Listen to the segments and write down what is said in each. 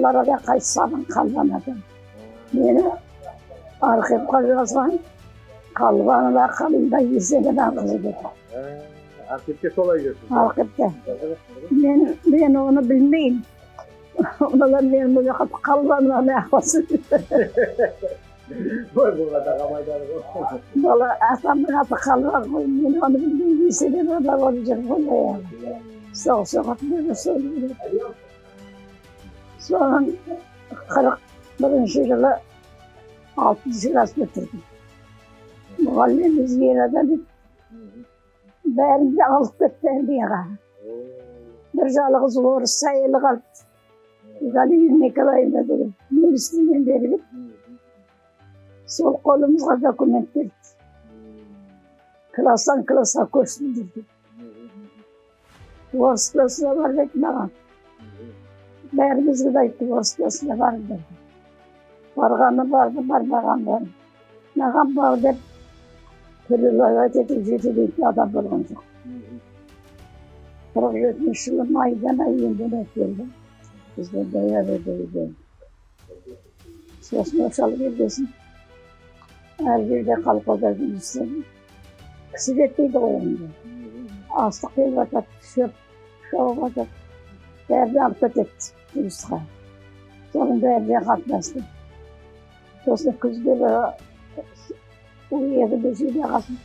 балаларға да қайтсағын қалған адам. Мені архивқа жазған қалғанына қалында есебінен қызы деді. Архивте солай жүрсіз? Архивте. Мен оны білмеймін. Олар мен бұл жаққа қалғанына не ақысы деді. Бұға да қамайдары ғой. Бала атамның аты қалған ғой. Мен оны білмеймін. Есебен ода болып жүр ғой. Соғып бері сөйледі. Соның 41 жылы 6. класс бітірдім. Мұғаліміміз ер адам еді. Бәрін де алып кетті Әлбияға. Bir жалғыз орыс әйелі қалды. Галина Николаевна деген. Немістен беріліп. Сол қолымызға документ берді. Класстан классқа көшірілді. Орыс классына бар деді маған. Бәрімізге де айтты, орыс классына бар деді. Барғаны барды, бармаған барды. Маған бар деп, төлелайға етіп жетелейтін адам болған жоқ. 47 жылы майдан айында келді. Бізде даяр өдейді. Сосын ошалы келдесін. Әр жерде қалқада жұмыс істедім. Кісі жетпейді ғой енді. Астық келіп атады, шөп, шауып атады. Бәрді алып кетеді жұмысқа. Соның бәріне қатынасты. Сосын күзде бір бешеде қалсын.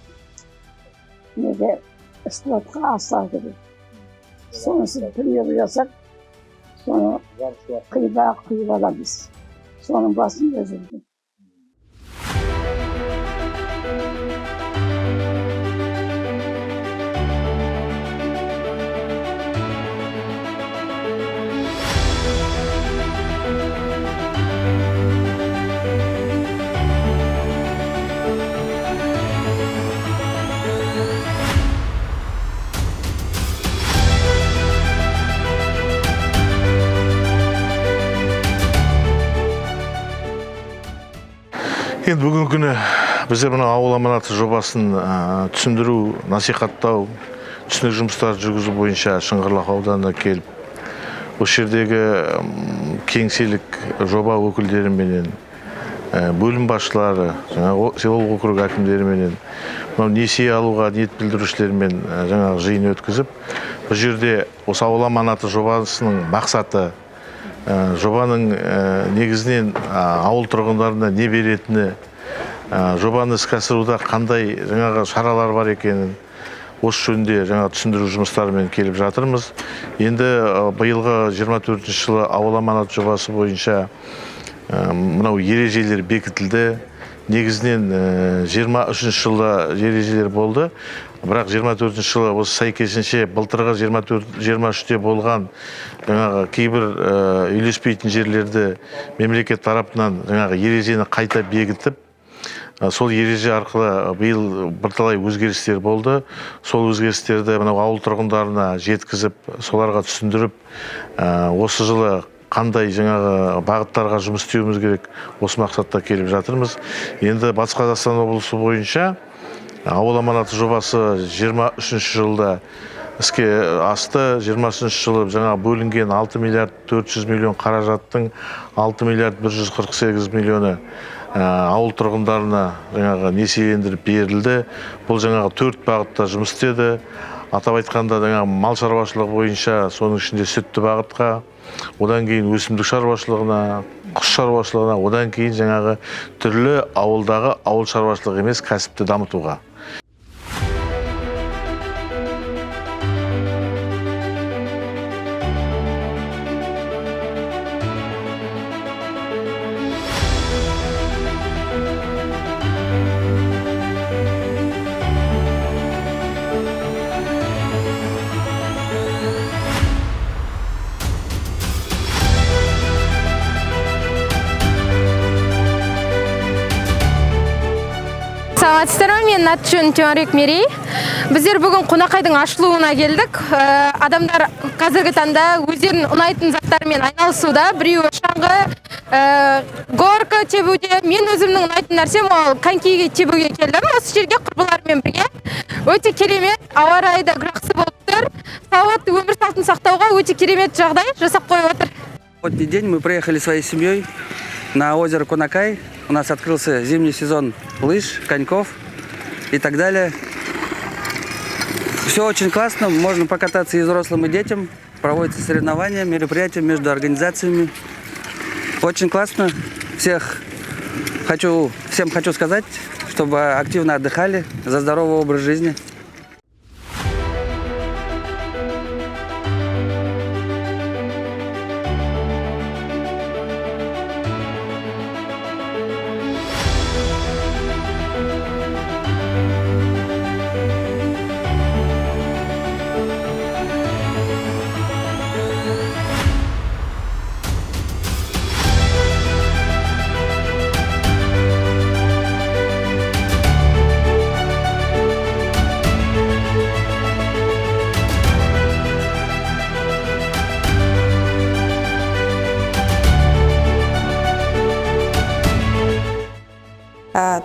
Неге складқа астар керек. Сонысы түнеп жасап, соны қиып аламыз. Соның басында жүрді. Енді бүгінгі күні біздер мына ауыл аманаты жобасын түсіндіру, насихаттау, түсіндіру жұмыстары жүргізу бойынша Шыңғырлақ ауданына келіп, осы жердегі кеңселік жоба өкілдеріменен, бөлім басшылары, селолық округ әкімдеріменен, несие алуға ниет білдірушілермен жаңағы жиын өткізіп, бұл жерде осы ауыл аманаты жобасының мақсаты, жобаның негізінен ауыл тұрғындарына не беретіні, жобаны іске асыруда қандай жаңағы шаралар бар екенін осы жөнінде жаңа түсіндіру жұмыстарымен келіп жатырмыз. Енді биылғы 24 жылы ауыл аманаты жобасы бойынша мынау ережелер бекітілді. Негізінен 23 жылда ережелер болды. Бірақ 24 жылы осы сәйкесінше былтырғы 23-те болған жаңағы кейбір үйлеспейтін жерлерді мемлекет тарапынан жаңағы ережені қайта бекітіп, сол ереже арқылы биыл бірталай өзгерістер болды. Сол өзгерістерді ауыл тұрғындарына жеткізіп, соларға түсіндіріп, осы жылы қандай жаңағы бағыттарға жұмыс істеуіміз керек, осы мақсатта келіп жатырмыз. Енді Батыс Қазақстан облысы бойынша ауыл аманаты жобасы 23 жылда іске асты. 23 жылы жаңа бөлінген 6 миллиард 400 миллион қаражаттың 6 миллиард 148 миллионы ауыл тұрғындарына жаңағы несиелендіріп берілді. Бұл жаңағы 4 бағытта жұмыс істеді. Атап айтқанда мал шаруашылығы бойынша соның ішінде сүтті бағытқа, одан кейін өсімдік шаруашылығына, құс шаруашылығына, одан кейін жаңағы түрлі ауылдағы ауыл шаруашылығы емес кәсіпті дамытуға. Саламатсыздар, мен аты-жөнім Темірбек Мерей. Біздер бүгін қонақайдың ашылуына келдік. Адамдар қазіргі таңда өздерінің ұнайтын заттарымен айналысуда. Біреуі шаңғы, горка тебуде. Мен өзімнің ұнайтын нәрсем ол конькиге тебуге келдім. Осы жерге құрбылармен бірге. Өте керемет, ауа райы да жақсы болып тұр. Салауатты өмір салтын сақтауға өте керемет жағдай жасап қойып отыр. Субботний день мы приехали своей семьей на озеро Кунакай. У нас открылся зимний сезон лыж, коньков и так далее. Все очень классно, можно покататься и взрослым, и детям. Проводятся соревнования, мероприятия между организациями. Очень классно. Всем хочу сказать, чтобы активно отдыхали, за здоровый образ жизни.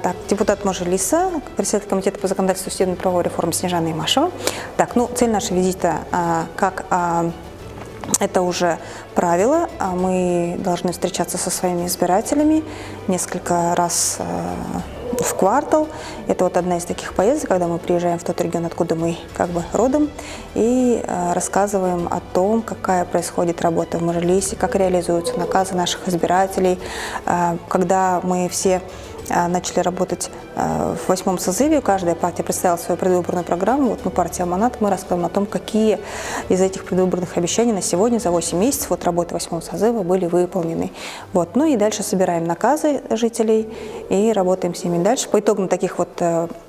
Так, депутат Мажилиса, председатель комитета по законодательству и правовой реформы Снежана Имашева. Так, цель нашего визита, это уже правило, мы должны встречаться со своими избирателями несколько раз в квартал. Это одна из таких поездок, когда мы приезжаем в тот регион, откуда мы родом, и рассказываем о том, какая происходит работа в Мажилисе, как реализуются наказы наших избирателей. Когда мы все начали работать в 8-м созыве, каждая партия представила свою предвыборную программу. Мы партия Аманат, мы рассказываем о том, какие из этих предвыборных обещаний на сегодня за 8 месяцев работы 8-го созыва были выполнены. И дальше собираем наказы жителей и работаем с ними дальше. По итогам таких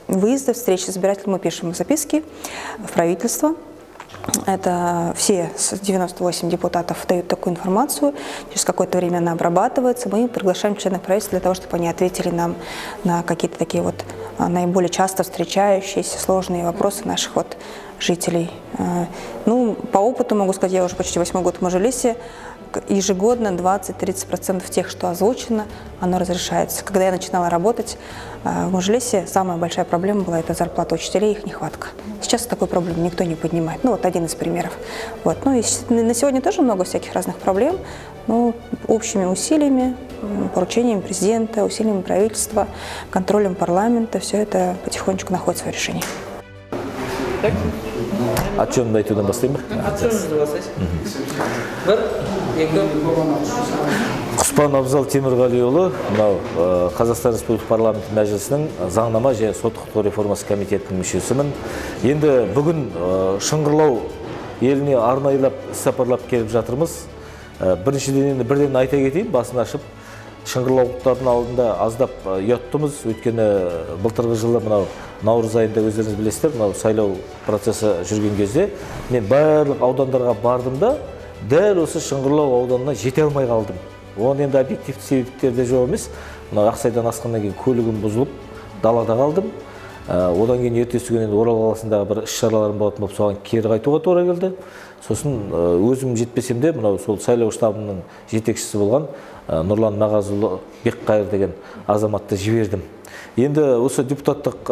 выездов, встреч с избирателями мы пишем записки в правительство. Это все 98 депутатов дают такую информацию, через какое-то время она обрабатывается, мы приглашаем членов правительства для того, чтобы они ответили нам на какие-то такие наиболее часто встречающиеся сложные вопросы наших жителей. По опыту могу сказать, я уже почти 8-й год в Мажилисе, ежегодно 20-30% тех, что озвучено, оно разрешается. Когда я начинала работать в Мажилисе, самая большая проблема была это зарплата учителей, их нехватка. Сейчас такой проблемы никто не поднимает. Один из примеров. И на сегодня тоже много всяких разных проблем, но общими усилиями, поручениями президента, усилиями правительства, контролем парламента, все это потихонечку находит свое решение. Atçı'nın aytудан бастаймын. Құспан Абзал Темірғалиұлы, Қазақстан Республикасы парламенті мәжілісінің заңнама және сот құқық реформасы комитетінің мүшесімін. Енді бүгін Шыңғырлау еліне арнайылап сапарлап келіп жатырмыз. Біріншіден бірден айта кетейін, басын ашып, Шыңғырлаулықтардың алдында аздап ұяттымыз, өйткені былтырғы жылы наурыз айында өздеріңіз білесіздер, сайлау процесі жүрген кезде мен барлық аудандарға бардым да, дәл осы Шыңғырлау ауданына жете алмай қалдым. Оның енді объективті себептерде жоқ емес. Ақсайдан асқаннан кейін көлігім бұзылып, далада қалдым. Одан кейін ертесі күні Орал қаласындағы бір іс-шараларым болатын болып, соған кері қайтуға тура келді. Сосын өзім жетпесем де, сол сайлау штабының жетекшісі болған Нұрлан Мағазұлы Бекқайыр деген азаматты жібердім. Енді осы депутаттық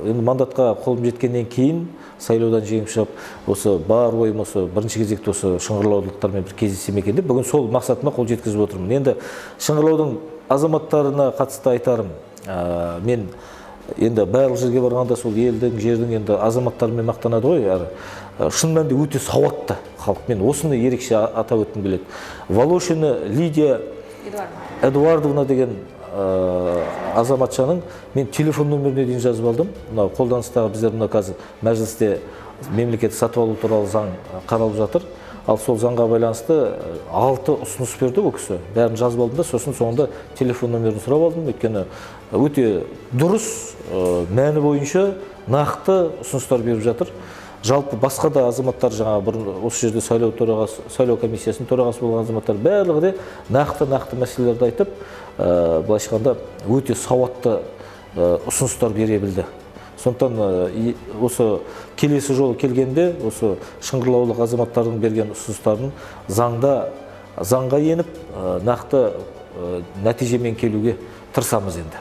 мандатқа қолым жеткеннен кейін сайлаудан жеңіп шығып, осы бар ойым осы бірінші кезекте осы шыңғырлаулықтармен бір кездесем екен деп, бүгін сол мақсатыма қол жеткізіп отырмын. Енді Шыңғырлаудың азаматтарына қатысты айтарым, мен енді барлық жерге барғанда сол елдің, жердің енді азаматтарымен мақтанады ғой, шын мәнінде өте сауатты халық. Мен осыны ерекше атап өткім келеді. Волошина Лидия Эдуардовна деген азаматшаның мен телефон нөміріне дейін жазып алдым. Қолданыстағы біздер қазір мәжілісте мемлекет сатып алу туралы заң қаралып жатыр. Ал сол заңға байланысты 6 ұсыныс берді ол кісі. Бәрін жазып алдым да, сосын соңында телефон нөмірін сұрап алдым. Өйткені өте дұрыс, мәні бойынша нақты ұсыныстар беріп жатыр. Жалпы басқа да азаматтар бұрын осы жерде сайлау комиссиясының төрағасы болған азаматтар барлығы де нақты мәселелерді айтып, былайша айтқанда өте сауатты ұсыныстар бере білді. Сондықтан осы келесі жолы келгенде осы шыңғырлаулық азаматтардың берген ұсыныстарын заңға еніп нақты нәтижемен келуге тырысамыз енді.